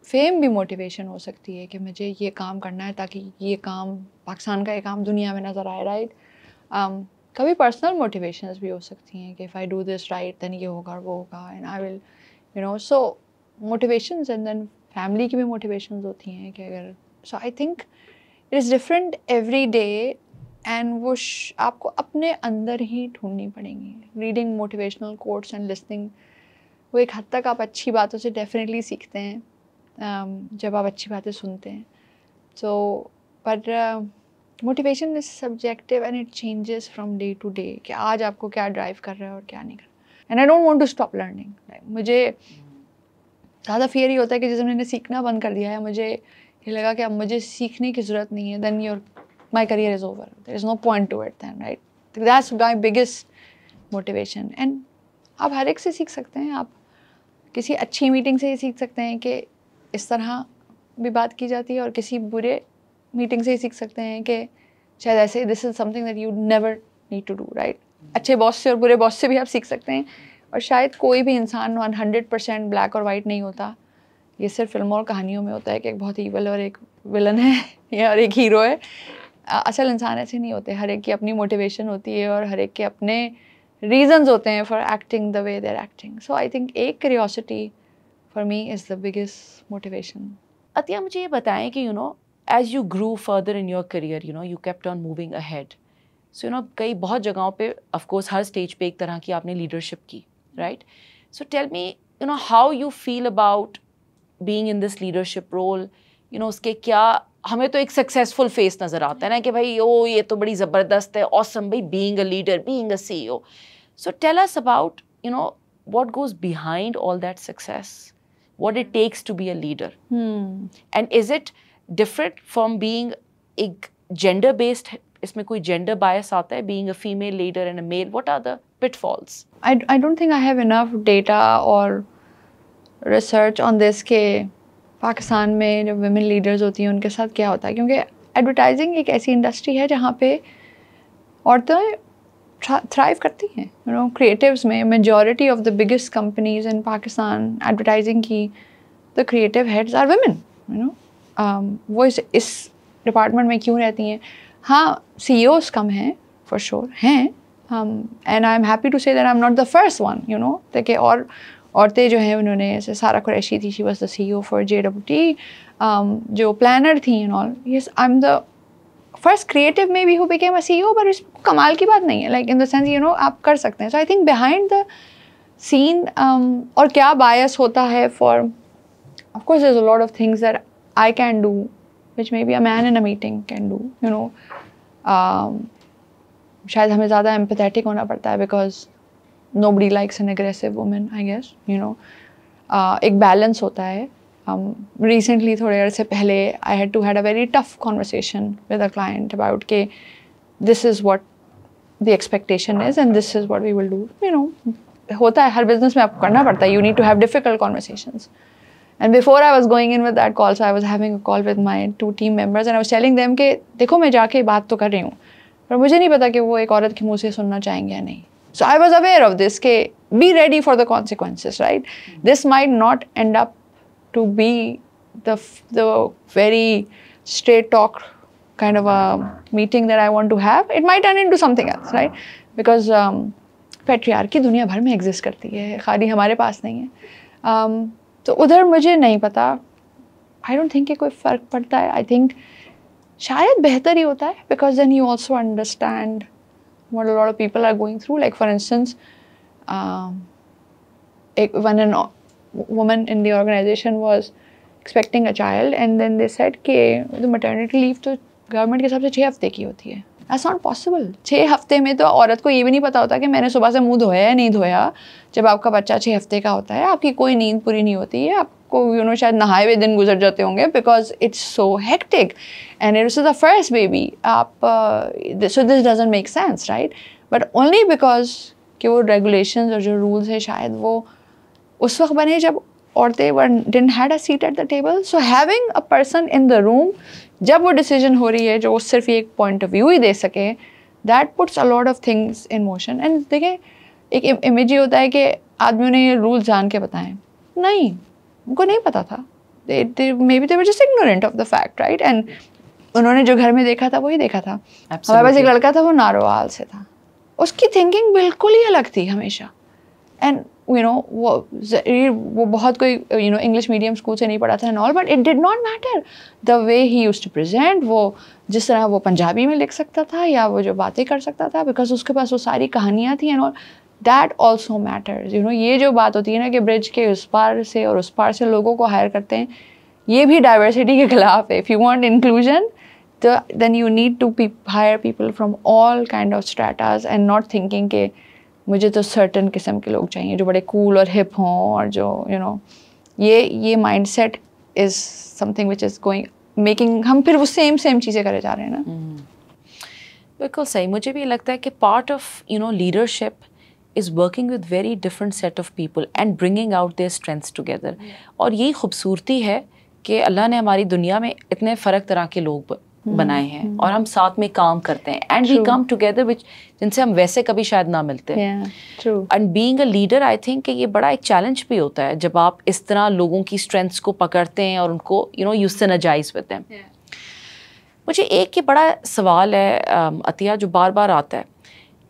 फेम भी मोटिवेशन हो सकती है कि मुझे ये काम करना है ताकि ये काम, पाकिस्तान का ये काम दुनिया में नज़र आए, राइट। कभी पर्सनल मोटिवेशंस भी हो सकती हैं कि if I do this right then ये होगा वो होगा and I will you know, so motivations. And then family की भी मोटिवेशंस होती हैं कि अगर, so I think it is different every day and वो आपको अपने अंदर ही ढूंढनी पड़ेंगी। Reading motivational quotes and listening, वो एक हद तक आप अच्छी बातों से डेफिनेटली सीखते हैं जब आप अच्छी बातें सुनते हैं। So but motivation is subjective and it changes from day to day कि आज आपको क्या ड्राइव कर रहा है और क्या नहीं कर रहा। And I don't want to stop learning. मुझे ज़्यादा फियर ही होता है कि जैसे मैंने सीखना बंद कर दिया है, मुझे ये लगा कि अब मुझे सीखने की ज़रूरत नहीं है, then my career is over, there is no point to it then, right? That's my biggest motivation. And आप हर एक से सीख सकते हैं। आप किसी अच्छी मीटिंग से ही सीख सकते हैं कि इस तरह भी बात की जाती है, और किसी बुरे मीटिंग से ही सीख सकते हैं कि शायद ऐसे this is something that you never need to do, right. अच्छे बॉस से और बुरे बॉस से भी आप सीख सकते हैं। और शायद कोई भी इंसान 100% ब्लैक और वाइट नहीं होता। ये सिर्फ फिल्मों और कहानियों में होता है कि एक बहुत ईवल और एक विलन है या और एक हीरो है। असल इंसान ऐसे नहीं होते। हर एक की अपनी मोटिवेशन होती है और हर एक के अपने रीजंस होते हैं for acting the way they are acting. So I think एक curiosity for me is the biggest motivation. Atiya, मुझे ये बताएं कि as you grew further in your career, you kept on moving ahead. So कई बहुत जगहों पे ऑफ कोर्स हर स्टेज पे एक तरह की आपने लीडरशिप की, right. So tell me how you feel about being in this leadership role. उसके क्या, हमें तो एक सक्सेसफुल फेस नज़र आता है ना कि भाई ओ ये तो बड़ी ज़बरदस्त है, ऑसम भाई, being a leader, being a CEO। So tell us about what goes behind all that success, what it takes to be a leader, and is it different from being एक जेंडर बेस्ड, इसमें कोई gender bias आता है, being a female leader and a male, what are the pitfalls? I don't think I have enough data or research on this के पाकिस्तान में जो women leaders होती हैं उनके साथ क्या होता है, क्योंकि एडवर्टाइजिंग एक ऐसी इंडस्ट्री है जहाँ पे औरतें थ्राइव करती हैं। क्रिएटिव्स में majority of the biggest companies in Pakistan advertising की, the creative heads are women। वो इस डिपार्टमेंट में क्यों रहती हैं? हाँ, CEOs कम हैं फॉर श्योर हैं, and I am happy to say that I am not the first one. देखिए और औरतें जो हैं उन्होंने, जैसे सारा कुरैशी थी, she was the CEO for JWT, जो प्लानर थी and all. Yes, I am the first creative में भी हु बिकेम अ CEO, पर इसमें कमाल की बात नहीं है, लाइक इन द सेंस आप कर सकते हैं। So I think behind the scene और क्या बायस होता है for, of course there is a lot of things that I can do which maybe a man in a meeting can do, you know. शायद हमें ज़्यादा empathetic होना पड़ता है because nobody likes an aggressive woman, I guess, you know. एक balance होता है. Recently थोड़े अर्से पहले I had to had a very tough conversation with a client about के this is what the expectation is and this is what we will do, you know. होता है हर business में आपको करना पड़ता है. You need to have difficult conversations. And before I was going in with that call, so I was having a call with my 2 team members and I was telling them कि देखो मैं जाके बात तो कर रही हूँ पर मुझे नहीं पता कि वो एक औरत के मुंह से सुनना चाहेंगे या नहीं. So I was aware of this कि be ready for the consequences, right? This might not end up to be the very straight talk kind of a meeting that I want to have. It might turn into something else, right? Because patriarchy दुनिया भर में exist करती है, खाली हमारे पास नहीं है. तो उधर मुझे नहीं पता. I don't think कि कोई फ़र्क पड़ता है. I think शायद बेहतर ही होता है because then you also understand what a lot of people are going through. Like for instance, when a woman in the organization was expecting a child and then they said कि the maternity leave तो government के हिसाब से 6 हफ्ते की होती है. That's not possible. 6 हफ्ते में तो औरत को ये भी नहीं पता होता कि मैंने सुबह से मुंह धोया या नहीं धोया. जब आपका बच्चा 6 हफ्ते का होता है आपकी कोई नींद पूरी नहीं होती है. आपको you know शायद नहाए हुए दिन गुजर जाते होंगे because it's so hectic and it was the first baby. So this doesn't make sense, right? But only because कि वो regulations और जो rules है शायद वो उस वक्त बने जब औरतें didn't had a seat at the table. So having a person in the room जब वो डिसीजन हो रही है जो सिर्फ एक पॉइंट ऑफ व्यू ही दे सके, that puts a lot of things in motion. And देखिए एक इमेज ही होता है कि आदमियों ने ये रूल जान के बताएं. नहीं, उनको नहीं पता था. May be they were just ignorant of the fact, right? And उन्होंने जो घर में देखा था वही देखा था. हमारे पास एक लड़का था वो नारोवाल से था. उसकी थिंकिंग बिल्कुल ही अलग थी हमेशा. एंड you know वो बहुत कोई you know English medium school से नहीं पढ़ा था and all, but it did not matter the way he used to present. वो जिस तरह वो पंजाबी में लिख सकता था या वो जो बातें कर सकता था because उसके पास वो सारी कहानियाँ थी and all. That also matters, you know. ये जो बात होती है ना कि ब्रिज के उस पार से और उस पार से लोगों को हायर करते हैं, ये भी डाइवर्सिटी के खिलाफ है. If you want inclusion, then you need to hire people from all kind of stratas and not thinking के मुझे तो सर्टन किस्म के लोग चाहिए जो बड़े कूल और हिप हों और जो यू नो ये mindset is something which is going making हम फिर वो सेम चीज़ें करे जा रहे हैं ना. बिल्कुल सही. मुझे भी लगता है कि part of you know leadership is working with very different set of people and bringing out their strengths together. और यही खूबसूरती है कि अल्लाह ने हमारी दुनिया में इतने फ़र्क तरह के लोग बनाए हैं और हम साथ में काम करते हैं एंड वी कम टुगेदर विच जिनसे हम वैसे कभी शायद ना मिलते. And being a leader I think कि ये बड़ा एक चैलेंज भी होता है जब आप इस तरह लोगों की स्ट्रेंथ्स को पकड़ते हैं और उनको you know you synergise with them. मुझे एक ये बड़ा सवाल है अतिया जो बार बार आता है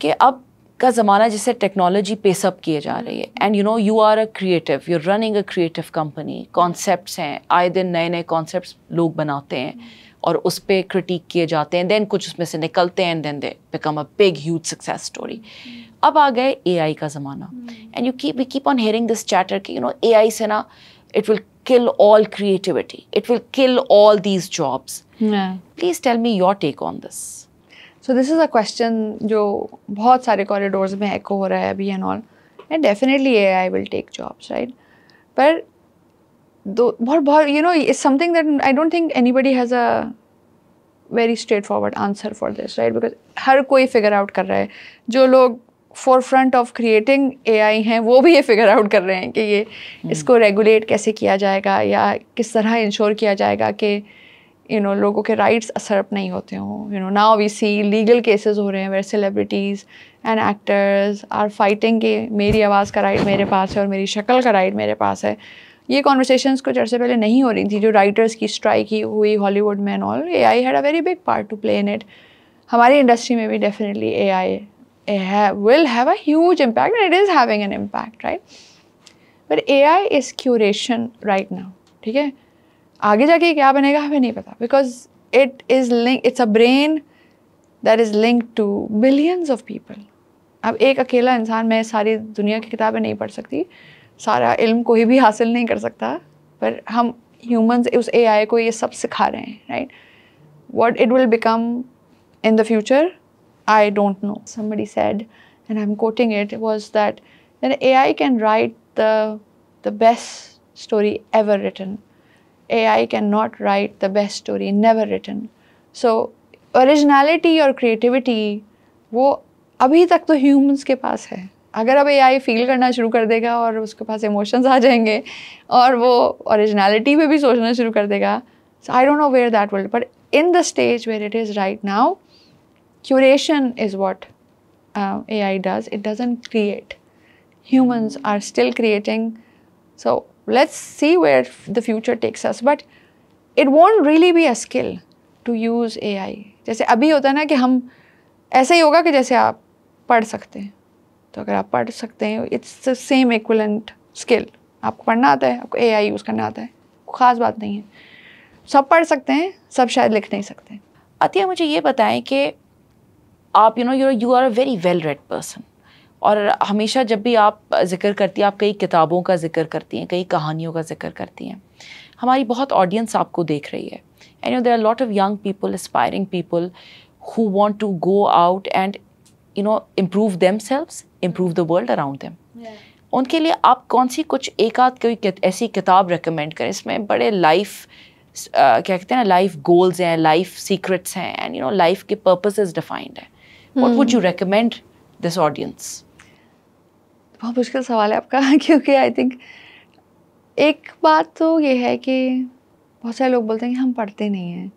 कि अब का ज़माना जिससे टेक्नोलॉजी पेसअप किए जा रही है and you know you are a creative, you are running a creative company. Concepts हैं, आए दिन नए नए कॉन्सेप्ट्स लोग बनाते हैं और उस पर क्रिटिक किए जाते हैं, देन कुछ उसमें से निकलते हैं and then they become a big huge success story. अब आ गए एआई का ज़माना and we keep on hearing this chatter कि यू नो एआई से ना it will kill all creativity, it will kill all these jobs. Please tell me your take on this. So this is a question जो बहुत सारे corridors में echo हो रहा है अभी and all, and definitely AI will take jobs, right? पर बहुत you know it's something that I don't think anybody has a very straightforward answer for this, right? Because हर कोई figure out कर रहा है. जो लोग forefront of creating AI हैं वो भी ये figure out कर रहे हैं कि ये इसको regulate कैसे किया जाएगा या किस तरह ensure किया जाएगा कि you know लोगों के rights असरप नहीं होते हों. You know now we see legal cases हो रहे हैं where celebrities and actors are fighting कि मेरी आवाज़ का right मेरे पास है और मेरी शक्ल का right मेरे पास है. ये conversations कुछ अर्से पहले नहीं हो रही थी. जो writers की strike हुई हॉलीवुड में and all, AI had a very big part to play in it. हमारी इंडस्ट्री में भी definitely AI will have a huge impact and it is having an impact, right? But AI is curation right now, ठीक है? आगे जाके क्या बनेगा हमें नहीं पता because it is linked, it's a brain that is linked to billions of people. अब एक अकेला इंसान मैं सारी दुनिया की किताबें नहीं पढ़ सकती, सारा इल्म कोई भी हासिल नहीं कर सकता, पर हम humans उस AI को ये सब सिखा रहे हैं, right? What it will become in the future, I don't know. Somebody said, and I'm quoting it, was that AI can write the best story ever written. AI cannot write the best story never written. So originality और creativity वो अभी तक तो humans के पास है. अगर अब AI feel करना शुरू कर देगा और उसके पास emotions आ जाएंगे और वो originality पे भी सोचना शुरू कर देगा, so I don't know where that will. But in the stage where it is right now, curation is what AI does. It doesn't create. Humans are still creating. So let's see where the future takes us. But it won't really be a skill to use AI. जैसे अभी होता है ना कि हम ऐसा ही होगा कि जैसे आप पढ़ सकते हैं, तो अगर आप पढ़ सकते हैं it's the same equivalent skill. आपको पढ़ना आता है, आपको AI यूज़ करना आता है, ख़ास बात नहीं है. सब पढ़ सकते हैं, सब शायद लिख नहीं सकते. अतिया मुझे ये बताएं कि आप you are a very well read person, और हमेशा जब भी आप जिक्र करती हैं, आप कई किताबों का जिक्र करती हैं, कई कहानियों का जिक्र करती हैं. हमारी बहुत ऑडियंस आपको देख रही है. And there are lot of young people, aspiring people who want to go out and improve themselves, improve the world around them. उनके लिए आप कौन सी कुछ एक आध कोई ऐसी किताब रेकमेंड करें इसमें बड़े लाइफ क्या कहते हैं ना, लाइफ गोल्स हैं, लाइफ सीक्रेट्स हैं, एंड लाइफ के पर्पसेस डिफाइंड है. What would you recommend this audience? बहुत मुश्किल सवाल है आपका क्योंकि आई थिंक एक बात तो ये है कि बहुत सारे लोग बोलते हैं कि हम पढ़ते नहीं हैं.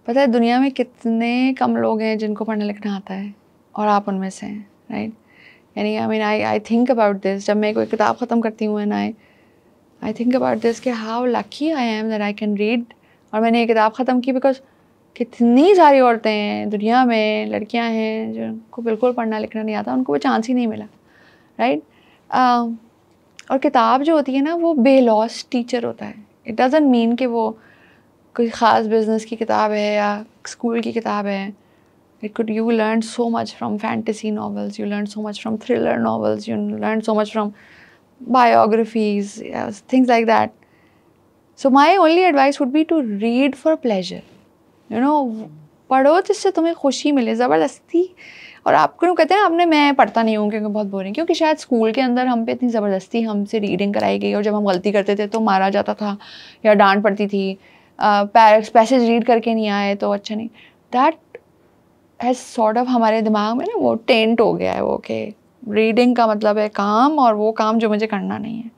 पता है दुनिया में कितने कम लोग हैं जिनको पढ़ना लिखना आता है, और आप उनमें से हैं, राइट? यानी आई थिंक अबाउट दिस जब मैं कोई किताब ख़त्म करती हूँ, and I think about this कि how lucky I am that I can read. और मैंने ये किताब ख़त्म की बिकॉज कितनी सारी औरतें हैं दुनिया में, लड़कियाँ हैं जिनको बिल्कुल पढ़ना लिखना नहीं आता, उनको वो चांस ही नहीं मिला, राइट? और किताब जो होती है ना वो बेलॉस टीचर होता है. इट डजंट मीन कि वो कोई ख़ास बिजनेस की किताब है या स्कूल की किताब है. you learn so much from fantasy novels, you learn so much from thriller novels, you learn so much from biographies, things like that. So my only advice would be to read for pleasure. पढ़ो जिससे तुम्हें खुशी मिले, ज़बरदस्ती. और आपको कहते हैं आपने मैं पढ़ता नहीं हूँ क्योंकि बहुत बोरिंग, क्योंकि शायद स्कूल के अंदर हम पे इतनी ज़बरदस्ती हमसे रीडिंग कराई गई, और जब हम गलती करते थे तो मारा जाता था या डांट पड़ती थी. पैसेज रीड करके नहीं आए तो अच्छा नहीं. दैट हैज़ सॉर्ट ऑफ हमारे दिमाग में ना वो टेंट हो गया है वो कि रीडिंग का मतलब है काम, और वो काम जो मुझे करना नहीं है.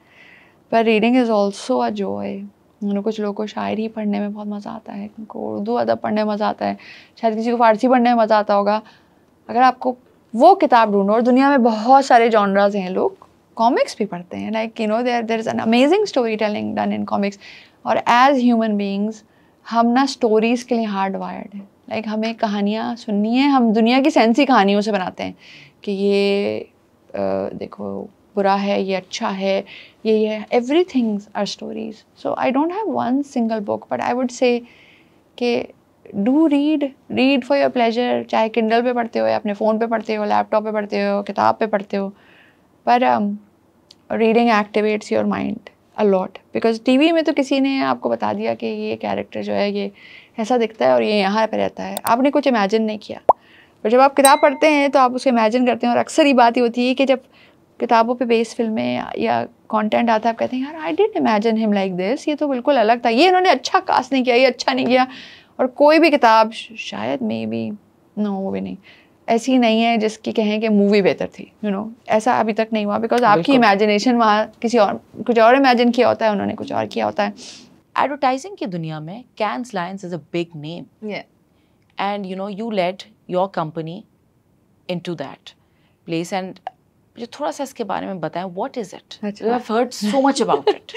पर reading is also a joy. कुछ लोगों को शायरी पढ़ने में बहुत मज़ा आता है, उनको उर्दू अदब पढ़ने में मज़ा आता है, शायद किसी को फ़ारसी पढ़ने में मज़ा आता होगा. अगर आपको वो किताब ढूंढो, और दुनिया में बहुत सारे जॉनराज हैं, लोग कॉमिक्स भी पढ़ते हैं, like there is an amazing story telling done in comics. और एज ह्यूमन बीइंग्स हम ना स्टोरीज़ के लिए हार्ड वायर्ड हैं. लाइक हमें कहानियाँ सुननी है, हम दुनिया की सेंस ही कहानियों से बनाते हैं कि ये देखो बुरा है, ये अच्छा है, ये everythings are stories. So I don't have one single book, but I would say कि do read for your pleasure. चाहे किंडल पे पढ़ते हो या अपने फ़ोन पे पढ़ते हो, लैपटॉप पे पढ़ते हो, किताब पे पढ़ते हो, पर reading activates your mind a lot. Because TV में तो किसी ने आपको बता दिया कि ये कैरेक्टर जो है ये ऐसा दिखता है और ये यहाँ पे रहता है, आपने कुछ इमेजिन नहीं किया. पर जब आप किताब पढ़ते हैं तो आप उसको इमेजिन करते हैं. और अक्सर ये बात ही होती है कि जब किताबों पे बेस्ड फिल्में या कंटेंट आता है, आप कहते हैं यार I didn't imagine him like this, ये तो बिल्कुल अलग था, ये इन्होंने अच्छा कास्ट नहीं किया, ये अच्छा नहीं किया. और कोई भी किताब शायद मे बी नो वो भी नहीं ऐसी नहीं है जिसकी कहें कि मूवी बेहतर थी. ऐसा अभी तक नहीं हुआ, बिकॉज आपकी इमेजिनेशन वहाँ किसी और कुछ और इमेजिन किया होता है, उन्होंने कुछ और किया होता है. एडवर्टाइजिंग की दुनिया में Cannes Lions is a big name. Yeah. And you led your company into that place. And मुझे थोड़ा सा इसके बारे में बताएं, what is it? I've heard so much about it.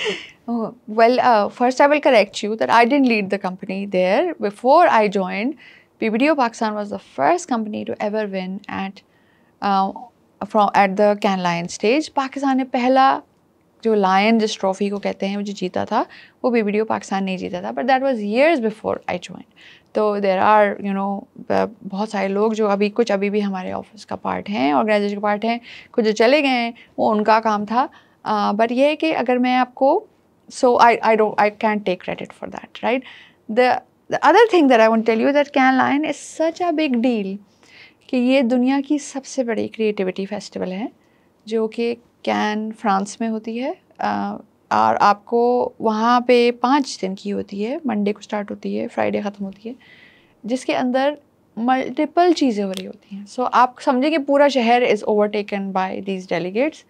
Oh, well, first I will correct you that I didn't lead the company there. Before I joined, BBDO Pakistan was the first company to ever win at the Cannes Lions stage. Pakistan ने पहला जो lion जिस trophy को कहते हैं वो जो जीता था, वो BBDO पाकिस्तान नहीं जीता था, but that was years before I joined. तो देयर आर बहुत सारे लोग जो अभी भी हमारे ऑफिस का पार्ट हैं, ऑर्गेनाइजेशन का पार्ट हैं, कुछ जो चले गए हैं वो उनका काम था. बट ये है कि अगर मैं आपको so I can't take credit for that, right? The other thing that I want to tell you that Cannes Lion is such a big deal कि ये दुनिया की सबसे बड़ी क्रिएटिविटी फेस्टिवल है जो कि कैन फ्रांस में होती है, और आपको वहाँ पे 5 दिन की होती है, मंडे को स्टार्ट होती है, फ्राइडे ख़त्म होती है, जिसके अंदर मल्टीपल चीज़ें हो रही होती हैं. सो आप समझें कि पूरा शहर is overtaken by these delegates.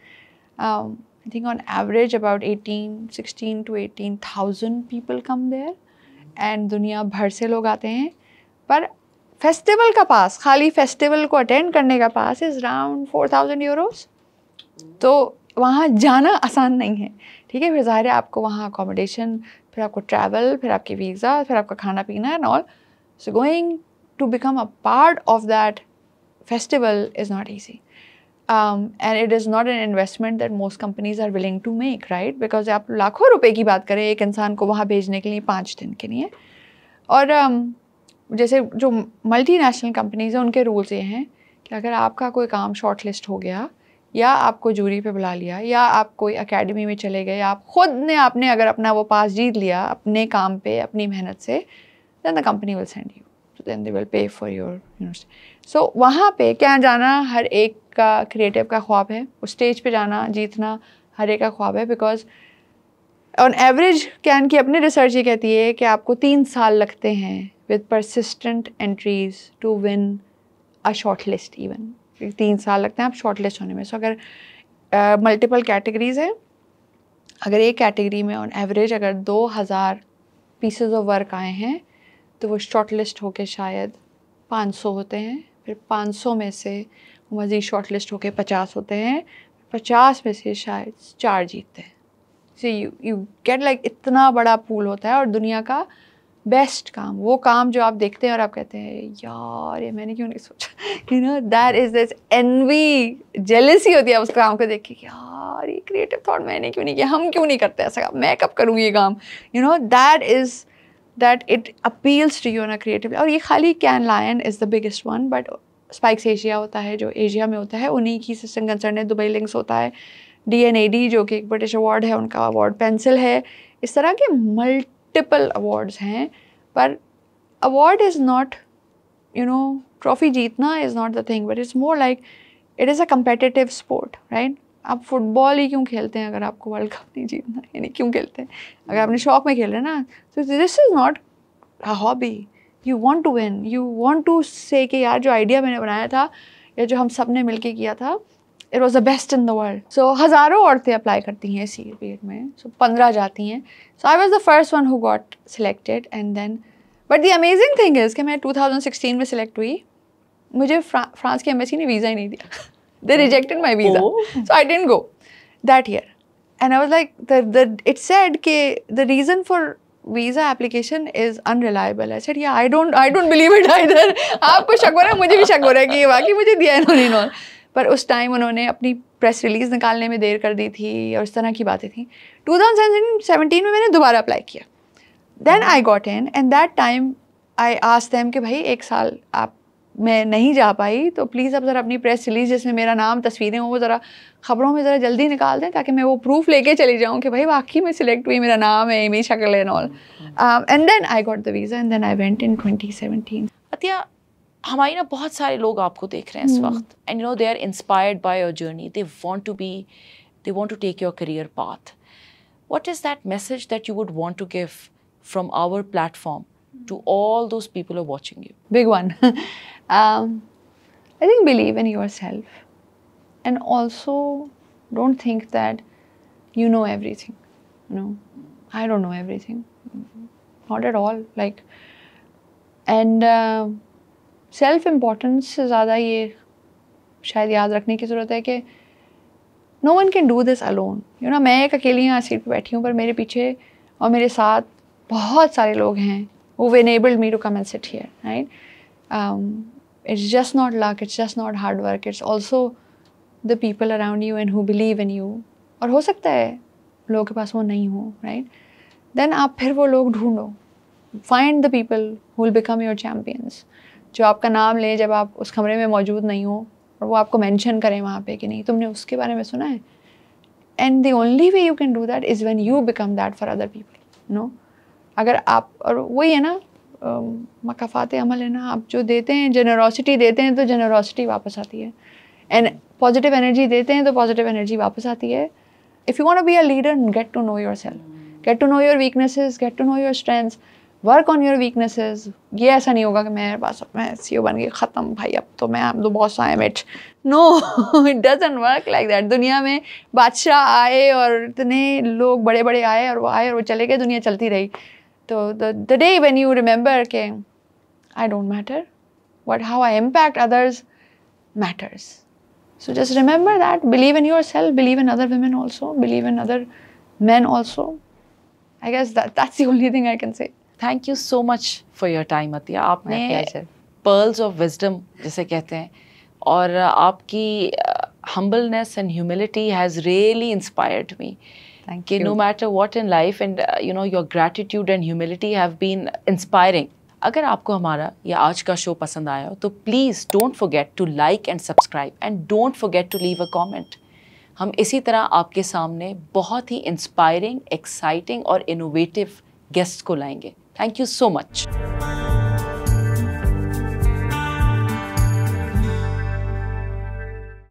I think on average about 16 to 18,000 people come there and दुनिया भर से लोग आते हैं. पर फेस्टिवल का पास, खाली फेस्टिवल को अटेंड करने का पास इज़ अराउंड 4,000 euros. तो वहाँ जाना आसान नहीं है, ठीक है. फिर ज़ाहिर है आपको वहाँ अकोमोडेशन, फिर आपको ट्रैवल, फिर आपके वीज़ा, फिर आपका खाना पीना and all. So going to become a part of that festival is not easy. And it is not an investment that most companies are willing to make, right? Because आप लाखों रुपए की बात करें एक इंसान को वहाँ भेजने के लिए 5 दिन के लिए. और जैसे जो मल्टीनेशनल कंपनीज हैं उनके रूल्स ये हैं कि अगर आपका कोई काम शॉर्ट लिस्ट हो गया, या आपको जूरी पे बुला लिया, या आप कोई एकेडमी में चले गए, आप खुद ने आपने अगर अपना वो पास जीत लिया अपने काम पे अपनी मेहनत से, then the company will send you. So then they will pay for your university. So वहाँ पे क्या जाना हर एक का क्रिएटिव का ख्वाब है, उस स्टेज पे जाना जीतना हर एक का ख्वाब है. बिकॉज ऑन एवरेज कैन की अपनी रिसर्च ये कहती है कि आपको 3 साल लगते हैं with persistent entries to win a shortlist. Even 3 साल लगते हैं आप शॉर्ट लिस्ट होने में. सो अगर मल्टीपल कैटेगरीज है, अगर एक कैटेगरी में ऑन एवरेज अगर 2,000 पीसेज ऑफ वर्क आए हैं तो वो शॉर्ट लिस्ट होके शायद 500 होते हैं. फिर 500 में से मज़ीद शॉर्ट लिस्ट होके 50 होते हैं. 50 में से शायद 4 जीतते हैं. सो यू गेट लाइक इतना बड़ा पूल होता है. और दुनिया का बेस्ट काम, वो काम जो आप देखते हैं और आप कहते हैं यार ये मैंने क्यों नहीं सोचा, you know that is this envy, jealousy होती है उस काम को देख के, यार ये क्रिएटिव थॉट मैंने क्यों नहीं किया, हम क्यों नहीं करते ऐसा काम, मैं कब करूँगी ये काम. You know that is that it appeals to you on a creative. और ये खाली Cannes Lion is the biggest one, but Spikes Asia होता है जो एशिया में होता है, उन्हीं की सिस्टम कंसर्न है. दुबई लिंक्स होता है, DNAD जो कि एक ब्रिटिश अवार्ड है, उनका अवार्ड पेंसिल है. इस तरह के मल्टीपल अवार्ड्स हैं. पर award is not, you know, trophy जीतना is not the thing, but it's more like it is a competitive sport, right. आप फुटबॉल ही क्यों खेलते हैं अगर आपको वर्ल्ड कप नहीं जीतना, यानी क्यों खेलते हैं अगर आपने शौक में खेल रहे हैं ना. तो this is not a hobby. You want to win, you want to say कि यार जो आइडिया मैंने बनाया था या जो हम सब ने मिलके किया था, it was the best in the world. So हज़ारों औरतें अप्लाई करती हैं इसी पीरियड में. सो 15 जाती हैं. So I was the first one who got selected. And then but the amazing thing is कि मैं 2016 में सिलेक्ट हुई. मुझे फ्रांस की एम्बेसी ने वीज़ा ही नहीं दिया. They rejected my visa. Oh. So I didn't go that year. And I was like, it said that the reason for visa application is unreliable. I said, yeah, I don't believe it either. आपको शक हो रहा है, मुझे भी शक हो रहा है कि ये वाकई मुझे दिया इन्होंने नॉन. पर उस टाइम उन्होंने अपनी प्रेस रिलीज निकालने में देर कर दी थी और इस तरह की बातें थी. 2017 में मैंने दोबारा अप्लाई किया. Then I got in and that time I asked them कि भाई 1 साल आप मैं नहीं जा पाई तो प्लीज़ आप ज़रा अपनी प्रेस रिलीज जिसमें मेरा नाम तस्वीरें हों वो ज़रा ख़बरों में ज़रा जल्दी निकाल दें ताकि मैं वो प्रूफ लेके चली जाऊँ कि भाई वाकई में सिलेक्ट हुई, मेरा नाम है, मेरी शक्ल है and all. And then I got the visa and then I went in 2017. Atiya, हमारे ना बहुत सारे लोग आपको देख रहे हैं इस वक्त and you know they are inspired by your journey. They want to take your career path. What is that message that you would want to give from our platform to all those people who are watching you? Big one. I think believe in yourself and also don't think that you know everything. You know, I don't know everything. Not at all. Like, and self-importance से ज़्यादा ये शायद याद रखने की ज़रूरत है कि no one can do this alone. You know, मैं एक अकेली यहाँ सीट पे बैठी हूँ पर मेरे पीछे और मेरे साथ बहुत सारे लोग हैं who've enabled me to come and sit here, right? It's just not luck, it's just not hard work, it's also the people around you and who believe in you. और हो सकता है लोगों के पास वो नहीं हो, right? Then आप फिर वो लोग ढूंढो. Find the people who will become your champions. जो आपका नाम ले जब आप उस कमरे में मौजूद नहीं हो और वो आपको मेंशन करें वहाँ पे कि नहीं तुमने उसके बारे में सुना है. and the only way you can do that is when you become that for other people, no? अगर आप, और वही है ना, मकाफात अमल है ना, आप जो देते हैं, जेनरोसिटी देते हैं तो जेनरोसिटी वापस आती है, एंड पॉजिटिव एनर्जी देते हैं तो पॉजिटिव एनर्जी वापस आती है. If you want to be a leader, get to know yourself, get to know your weaknesses, get to know your strengths, work on your weaknesses. ये ऐसा नहीं होगा कि मैं CEO बन गई, ख़त्म भाई, अब तो मैं the boss, I am it. No, it doesn't work like that. दुनिया में बादशाह आए और इतने लोग बड़े बड़े आए और वो चले गए, दुनिया चलती रही. तो the day when you remember के I don't matter, what how I impact others matters. So just remember that, believe in yourself, believe in other women also, believe in other men also. I guess that's the only thing I can say. Thank you so much for your time, Atiya. आपने pearls of wisdom जिसे कहते हैं, और आपकी humbleness and humility has really inspired me. Thank you. No matter what in life, and your gratitude and humility have been inspiring. अगर आपको हमारा ये आज का शो पसंद आया हो तो please don't forget to like and subscribe, and don't forget to leave a comment. हम इसी तरह आपके सामने बहुत ही इंस्पायरिंग, एक्साइटिंग और इनोवेटिव गेस्ट्स को लाएंगे. Thank you so much.